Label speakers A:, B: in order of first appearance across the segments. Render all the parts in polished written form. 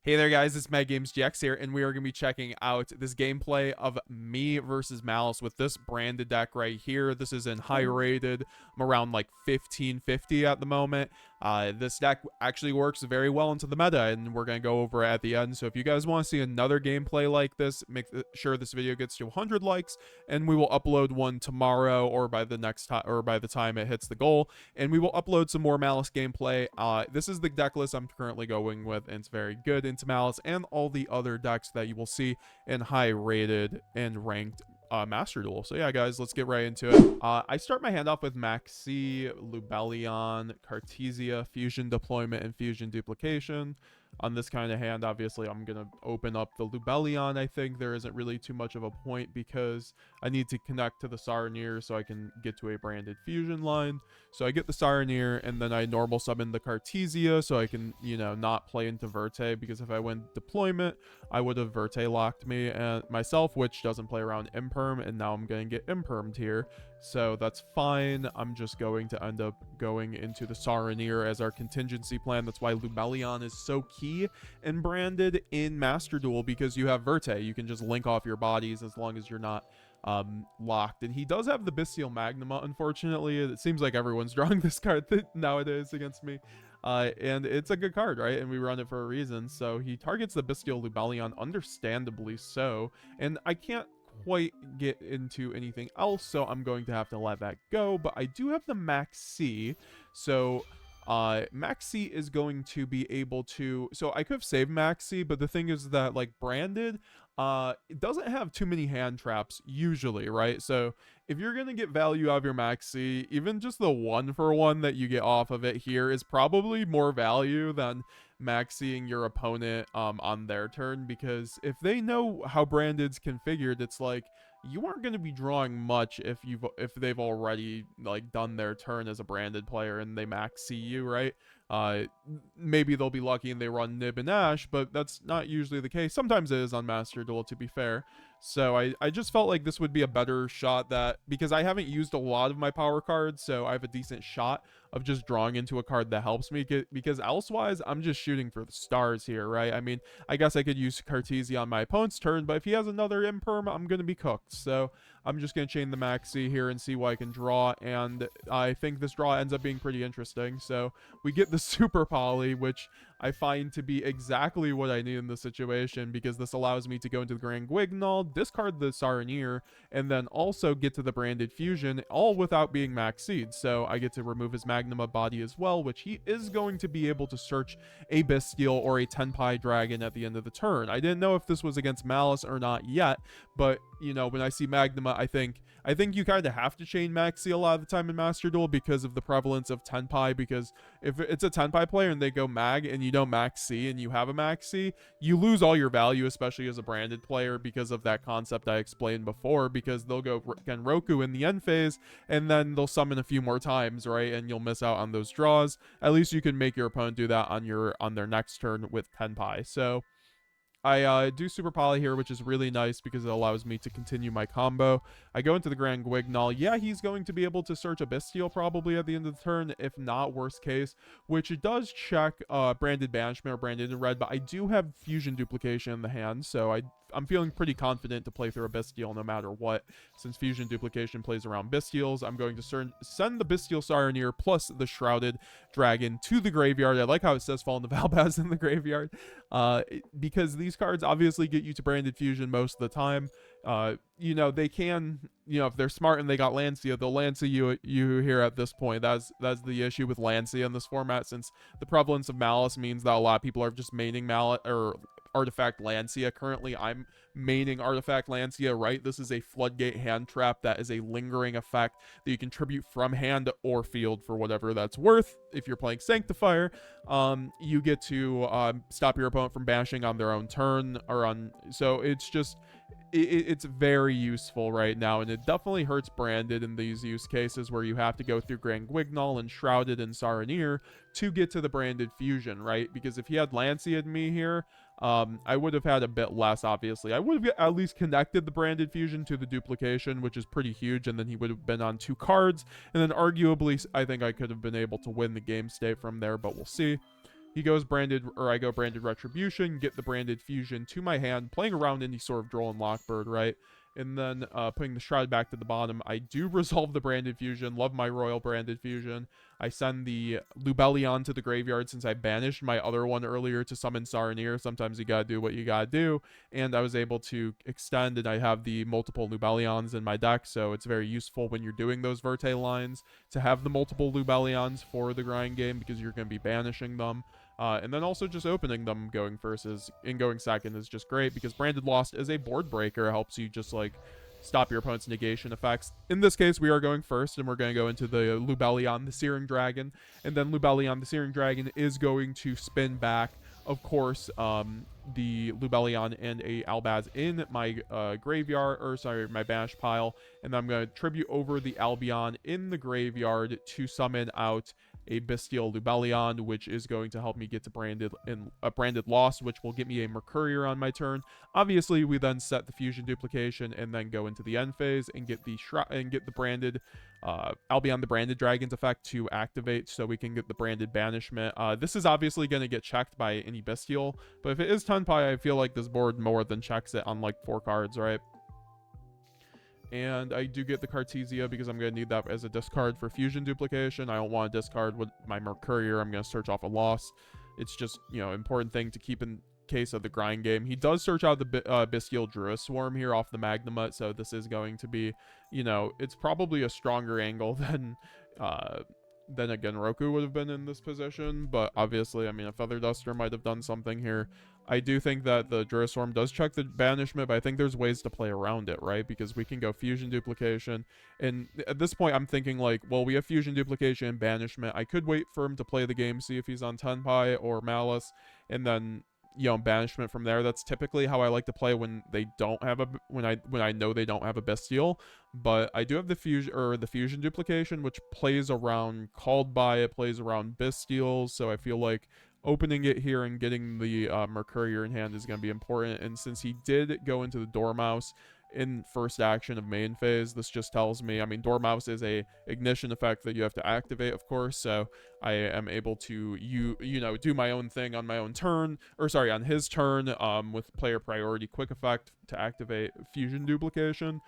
A: Hey there guys, it's METAGAMESGX here, and we are going to be checking out this gameplay of me versus Maliss with this branded deck right here. This is in high rated. I'm around like 1550 at the moment. This deck actually works very well into the meta, and we're going to go over it at the end. So if you guys want to see another gameplay like this, make sure this video gets to 100 likes, and we will upload one tomorrow or by the next time, or by the time it hits the goal, and we will upload some more Maliss gameplay. This is the deck list I'm currently going with, and it's very good into Maliss and all the other decks that you will see in high rated and ranked Master Duel. So yeah, guys, let's get right into it. I start my hand off with Maxi, Lubellion, Cartesia, Fusion Deployment, and Fusion Duplication. On this kind of hand, obviously, I'm going to open up the Lubellion. I think there isn't really too much of a point because I need to connect to the Saronir so I can get to a branded fusion line. So I get the Saronir, and then I normal summon the Cartesia so I can, you know, not play into Verte, because if I went deployment, I would have Verte locked me and myself, which doesn't play around Imperm, and now I'm going to get Impermed here. So that's fine. I'm just going to end up going into the Saronir as our contingency plan. That's why Lubellion is so key and branded in Master Duel, because you have Verte. You can just link off your bodies as long as you're not locked. And he does have the Bestial Magnuma, unfortunately. It seems like everyone's drawing this card nowadays against me. And it's a good card, right? And we run it for a reason. So he targets the Bestial Lubellion, understandably so. And I can't quite get into anything else, so I'm going to have to let that go. But I do have the Maxi, so Maxi is going to be able to, so I could have saved Maxi, but the thing is that, like, branded it doesn't have too many hand traps usually, right? So if you're gonna get value out of your Maxi, even just the 1-for-1 that you get off of it here is probably more value than Maxiing your opponent on their turn, because if they know how branded's configured, it's like you aren't going to be drawing much if they've already like done their turn as a branded player and they Maxi you, right? Maybe they'll be lucky and they run Nib and Ash, but that's not usually the case. Sometimes it is on Master Duel, to be fair. So I just felt like this would be a better shot, that because I haven't used a lot of my power cards, so I have a decent shot of just drawing into a card that helps me because elsewise I'm just shooting for the stars here, right? I mean, I guess I could use Cartesia on my opponent's turn, but if he has another Imperm, I'm going to be cooked. So I'm just going to chain the Maxi here and see what I can draw, and I think this draw ends up being pretty interesting. So we get the Super Poly, which I find to be exactly what I need in this situation, because this allows me to go into the Grand Guignol, discard the Saronir, and then also get to the branded fusion, all without being Maxied. So I get to remove his Magnuma body as well, which he is going to be able to search a Bestial or a Tenpai Dragon at the end of the turn. I didn't know if this was against Maliss or not yet, but, you know, when I see Magnuma, I think you kind of have to chain Maxi a lot of the time in Master Duel because of the prevalence of Tenpai, because if it's a Tenpai player and they go Mag and you don't Maxi and you have a Maxi, you lose all your value, especially as a branded player, because of that concept I explained before, because they'll go Genroku in the end phase and then they'll summon a few more times, right? And you'll miss out on those draws. At least you can make your opponent do that on their next turn with Tenpai. So I do Super Poly here, which is really nice because it allows me to continue my combo. I go into the Grand Guignol. Yeah, he's going to be able to search a Bestial probably at the end of the turn, if not worst case, which it does check branded banishment or branded in red, but I do have fusion duplication in the hand, so I'm feeling pretty confident to play through a Bestial no matter what. Since fusion duplication plays around Bestials, I'm going to send the Bestial Saronir plus the Shrouded Dragon to the graveyard. I like how it says Fall into Valbaz in the graveyard, because these cards obviously get you to branded fusion most of the time. You know, they can, you know, if they're smart and they got Lancia, they'll Lancia you here at this point. That's the issue with Lancia in this format, since the prevalence of Maliss means that a lot of people are just maining Artifact Lancia. Currently, I'm maining Artifact Lancia, right? This is a floodgate hand trap that is a lingering effect that you contribute from hand or field for whatever that's worth. If you're playing Sanctifier, you get to stop your opponent from banishing on their own turn, so it's just it's very useful right now, and it definitely hurts branded in these use cases where you have to go through Grand Guignol and Shrouded and Saronir to get to the branded fusion, right? Because if he had Lancia in me here, I would have had a bit less, obviously. I would have at least connected the branded fusion to the duplication, which is pretty huge, and then he would have been on 2 cards, and then arguably I think I could have been able to win the game state from there, but we'll see. He goes branded, or I go branded Retribution, get the branded Fusion to my hand, playing around any sort of Droll and Lockbird, right? And then putting the Shroud back to the bottom. I do resolve the branded Fusion. Love my Royal branded Fusion. I send the Lubellion to the graveyard since I banished my other one earlier to summon Saronir. Sometimes you gotta do what you gotta do. And I was able to extend, and I have the multiple Lubellions in my deck, so it's very useful when you're doing those Verte lines to have the multiple Lubellions for the grind game because you're going to be banishing them. And then also just opening them going first and going second is just great because Branded Lost is a board breaker. It helps you just like stop your opponent's negation effects. In this case, we are going first, and we're going to go into the Lubellion, the Searing Dragon. And then Lubellion, the Searing Dragon, is going to spin back, of course, the Lubellion and a Albaz in my graveyard, or sorry, my banish pile. And then I'm going to tribute over the Albion in the graveyard to summon out a Bestial Lubellion, which is going to help me get to Branded Lost, which will get me a Mercurier on my turn. Obviously, we then set the Fusion Duplication and then go into the end phase and get the branded Albion the Branded Dragon's effect to activate so we can get the branded banishment. This is obviously going to get checked by any Bestial, but if it is Tenpai, I feel like this board more than checks it on like 4 cards, right? And I do get the Cartesia because I'm going to need that as a discard for Fusion Duplication. I don't want to discard with my Mercurier. I'm going to search off a loss. It's just, you know, important thing to keep in case of the grind game. He does search out the Bestial Druid Swarm here off the Magnamut, so this is going to be, you know, it's probably a stronger angle than a Genroku would have been in this position, but obviously, I mean, a Feather Duster might have done something here. I do think that the Druid Swarm does check the banishment, but I think there's ways to play around it, right? Because we can go Fusion Duplication, and at this point, I'm thinking like, well, we have Fusion Duplication and banishment. I could wait for him to play the game, see if he's on Tenpai or Maliss, and then, you know, banishment from there. That's typically how I like to play when they don't have a when I know they don't have a Bestial. But I do have the Fusion Duplication, which plays around Called By, it plays around Bestials, so I feel like opening it here and getting the Mercurier in hand is going to be important. And since he did go into the Dormouse in first action of main phase, this just tells me, I mean, Dormouse is a ignition effect that you have to activate, of course, so I am able to you know, do my own thing on my own turn, or sorry, on his turn, with player priority quick effect to activate Fusion Duplication.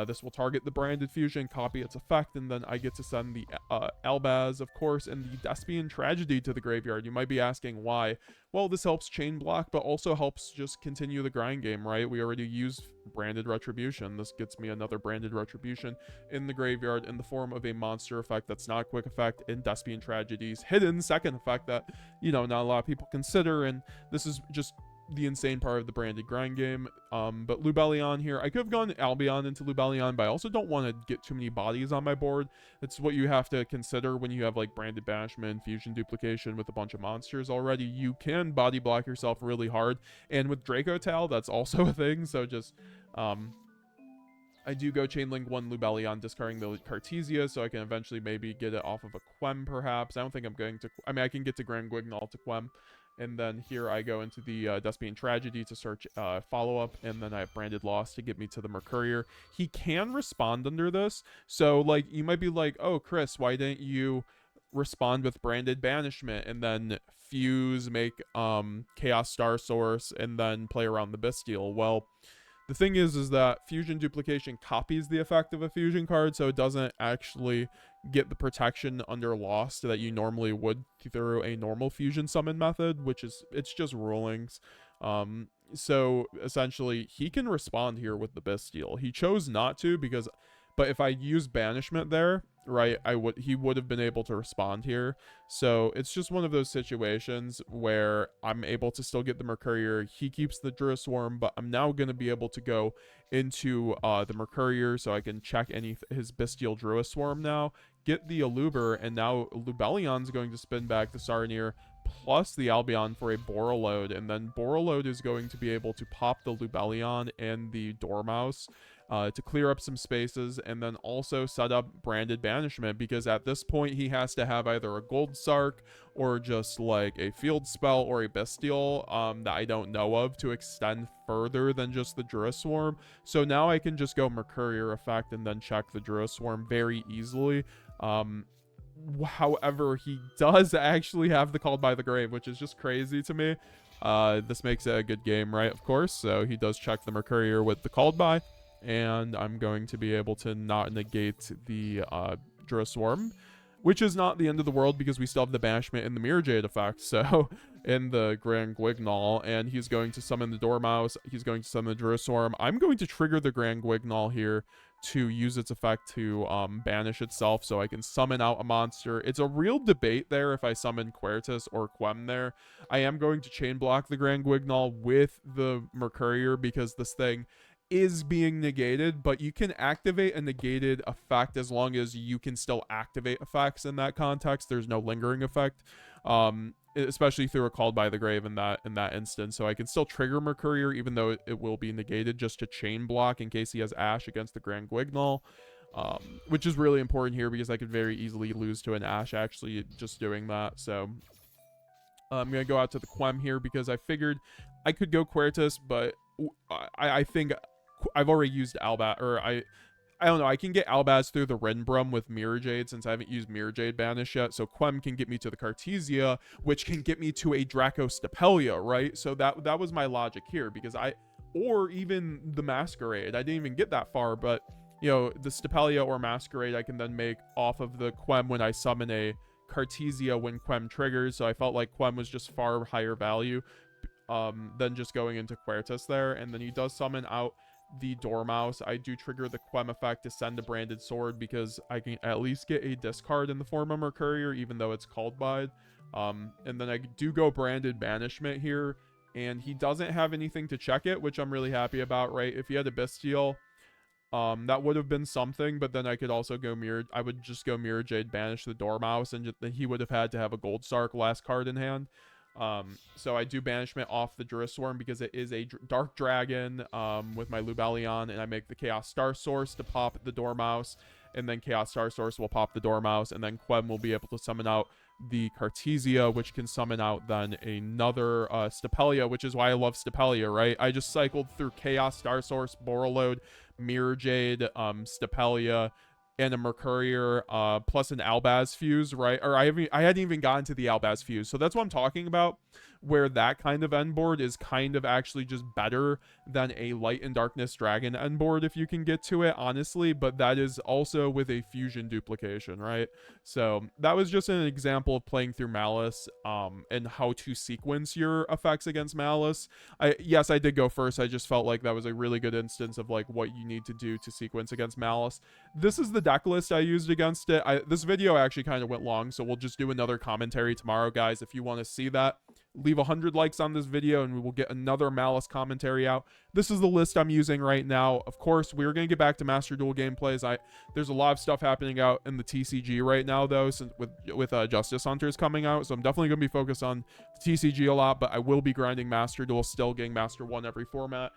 A: This will target the branded Fusion, copy its effect, and then I get to send the Albaz, of course, and the Despian Tragedy to the graveyard. You might be asking why. Well, this helps chain block, but also helps just continue the grind game, right? We already used branded Retribution. This gets me another branded Retribution in the graveyard in the form of a monster effect that's not a quick effect, in Despian Tragedy's hidden second effect that, you know, not a lot of people consider, and this is just the insane part of the branded grind game. But Lubellion here, I could have gone Albion into Lubellion, but I also don't want to get too many bodies on my board. That's what you have to consider when you have like branded banishment, Fusion Duplication with a bunch of monsters already. You can body block yourself really hard, and with Draco Tal, that's also a thing. So just I do go Chainlink 1 Lubellion, discarding the Cartesia, so I can eventually maybe get it off of a Quem, perhaps. I don't think I'm going to, I mean, I can get to Grand Guignol to Quem. And then here I go into the Despian Tragedy to search follow-up, and then I have Branded Lost to get me to the Mercurier. He can respond under this, so like you might be like, oh, Chris, why didn't you respond with Branded Banishment and then fuse, make Chaos Star Source, and then play around the Bestial? Well, the thing is that Fusion Duplication copies the effect of a fusion card, so it doesn't actually get the protection under Lost that you normally would through a normal fusion summon method, which is, it's just rulings. So essentially, he can respond here with the Bestial. He chose not to because, but if I use Banishment there, right, he would have been able to respond here. So it's just one of those situations where I'm able to still get the Mercurier. He keeps the Druid Swarm, but I'm now going to be able to go into the Mercurier so I can check his Bestial Druid Swarm now, get the Aluber, and now Lubellion's going to spin back the Saronir plus the Albion for a Borreload, and then Borreload is going to be able to pop the Lubellion and the Dormouse to clear up some spaces, and then also set up Branded Banishment, because at this point he has to have either a Gold Sark or just like a field spell or a Bestial that I don't know of to extend further than just the Druid Swarm. So now I can just go Mercurier effect and then check the Druid Swarm very easily. However, he does actually have the Called by the Grave, which is just crazy to me. This makes it a good game, right? Of course. So he does check the Mercourier with the Called by, and I'm going to be able to not negate the Dura Swarm, which is not the end of the world because we still have the Banishment and the Mirror Jade effect. So in the Grand Guignol, and he's going to summon the Dormouse. He's going to summon the Dura Swarm. I'm going to trigger the Grand Guignol here to use its effect to banish itself so I can summon out a monster. It's a real debate there if I summon Quertus or Quem there. I am going to chain block the Grand Guignol with the Mercourier because this thing is being negated, but you can activate a negated effect as long as you can still activate effects in that context. There's no lingering effect, especially through a Called by the Grave in that instance. So I can still trigger Mercourier even though it will be negated just to chain block in case he has Ash against the Grand Guignol, which is really important here because I could very easily lose to an Ash actually just doing that. So I'm going to go out to the Quem here because I figured I could go Quertus, but I think I've already used Albaz, or I don't know, I can get Albaz through the Renbrum with Mirror Jade since I haven't used Mirror Jade Banish yet, so Quem can get me to the Cartesia, which can get me to a Draco Stapelia, right? So that was my logic here, because or even the Masquerade, I didn't even get that far, but, you know, the Stapelia or Masquerade I can then make off of the Quem when I summon a Cartesia when Quem triggers, so I felt like Quem was just far higher value than just going into Quertus there, and then he does summon out the Dormouse. I do trigger the Quem effect to send a Branded Sword because I can at least get a discard in the form of Mercourier even though it's called by. And then I do go Branded Banishment here, and he doesn't have anything to check it, which I'm really happy about, right? If he had a Bestial, that would have been something, but then I could also go I would just go Mirror Jade Banish the Dormouse, and then he would have had to have a Gold Sark last card in hand. So I do Banishment off the Duriswarm because it is a Dark Dragon with my Lubellion, and I make the Chaos Star Source to pop the Dormouse, and then Chaos Star Source will pop the Dormouse, and then Quem will be able to summon out the Cartesia, which can summon out then another Stapelia, which is why I love Stapelia, right? I just cycled through Chaos Star Source, Borreload, Mirror Jade, Stapelia, and a Mercourier, plus an Albaz Fuse, right? Or I hadn't even gotten to the Albaz Fuse. So that's what I'm talking about, where that kind of Endboard is kind of actually just better than a Light and Darkness Dragon Endboard if you can get to it, honestly. But that is also with a Fusion duplication, right? So that was just an example of playing through Maliss, and how to sequence your effects against Maliss. Yes, I did go first. I just felt like that was a really good instance of like what you need to do to sequence against Maliss. This is the Decklist I used against it. This video actually kind of went long, so we'll just do another commentary tomorrow, guys. If you want to see that, leave 100 likes on this video and we will get another Maliss commentary out. This is the list I'm using right now. Of course, we're going to get back to Master Duel gameplays. There's a lot of stuff happening out in the TCG right now, though, since with Justice Hunters coming out, so I'm definitely going to be focused on the TCG a lot, but I will be grinding Master Duel, still getting Master 1 every format,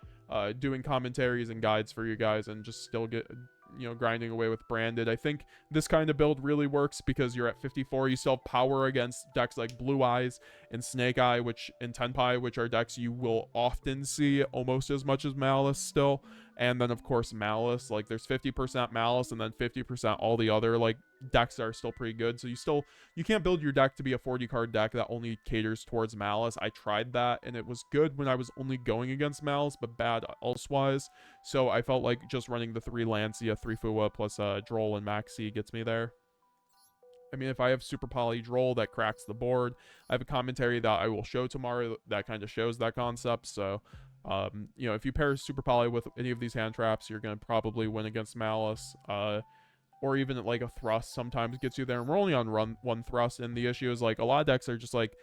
A: doing commentaries and guides for you guys, and just still grinding away with Branded. I think this kind of build really works because you're at 54. You still have power against decks like Blue Eyes and Snake Eye, and Tenpai, which are decks you will often see almost as much as Maliss still. And then, of course, Maliss. Like, there's 50% Maliss, and then 50% all the other, like, decks are still pretty good. So you can't build your deck to be a 40-card deck that only caters towards Maliss. I tried that, and it was good when I was only going against Maliss, but bad elsewise. So I felt like just running the 3 Lancia, 3 Fua, plus Droll and Maxi gets me there. I mean, if I have Super Poly Droll that cracks the board, I have a commentary that I will show tomorrow that kind of shows that concept. So, if you pair Super Poly with any of these hand traps, you're going to probably win against Maliss. Or even like a Thrust sometimes gets you there. And we're only on one Thrust, and the issue is like a lot of decks are just like,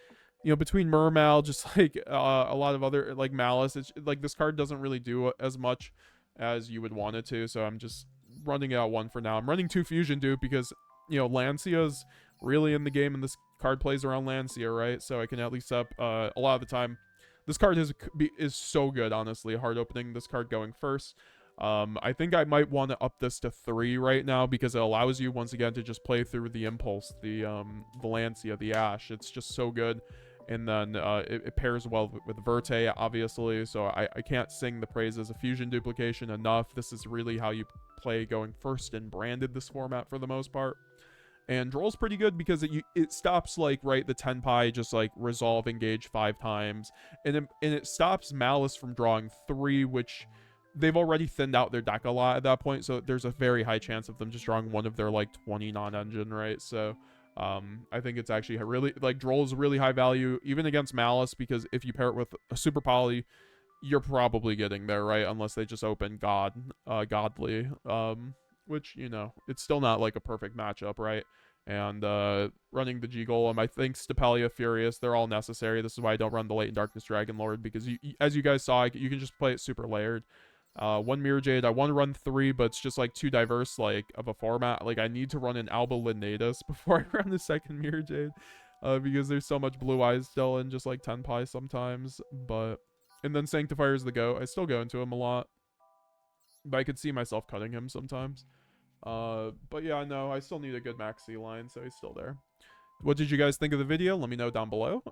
A: between Mermal, just like a lot of other like Maliss, it's like this card doesn't really do as much as you would want it to. So I'm just running out 1 for now. I'm running 2 Fusion Dupe because Lancia's really in the game, and this card plays around Lancia, right? So I can at least up a lot of the time. This card is so good, honestly. Hard opening this card going first. I think I might want to up this to 3 right now because it allows you once again to just play through the Impulse, the Lancia, the Ash. It's just so good. And then it pairs well with Verte, obviously. So I can't sing the praises of Fusion Duplication enough. This is really how you play going first in Branded this format for the most part. And Droll's pretty good because it stops like the 10 pie just like resolve engage 5 times, and it stops Maliss from drawing 3, which they've already thinned out their deck a lot at that point, so there's a very high chance of them just drawing one of their like 20 non-engine, right? So I think it's actually really like Droll is really high value even against Maliss, because if you pair it with a super poly, you're probably getting there, right? Unless they just open godly, which, you know, it's still not like a perfect matchup, right? And running the G Golem, I think Stapelia, Furious, they're all necessary. This is why I don't run the Latent Darkness Dragon Lord, because as you guys saw, you can just play it super layered. 1 Mirror Jade, I want to run 3, but it's just like too diverse like of a format. Like I need to run an Alba Linnatus before I run the second Mirror Jade, because there's so much Blue Eyes still in just like 10 pie sometimes. But and then Sanctifier's the GOAT. I still go into him a lot, but I could see myself cutting him sometimes. But yeah, no, I still need a good maxi line, so he's still there. What did you guys think of the video? Let me know down below.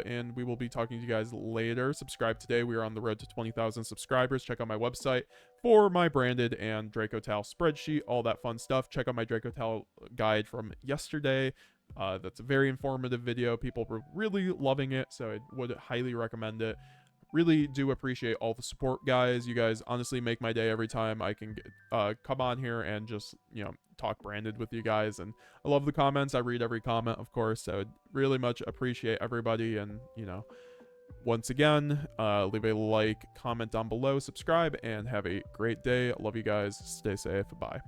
A: And we will be talking to you guys later. Subscribe today. We are on the road to 20,000 subscribers. Check out my website for my branded and Draco Towel spreadsheet, all that fun stuff. Check out my Draco Towel guide from yesterday. That's a very informative video. People were really loving it, so I would highly recommend it. Really do appreciate all the support, guys. You guys honestly make my day every time I can come on here and just, you know, talk branded with you guys. And I love the comments. I read every comment, of course, so I really much appreciate everybody. And, you know, once again, leave a like, comment down below, subscribe, and have a great day. Love you guys. Stay safe. Bye.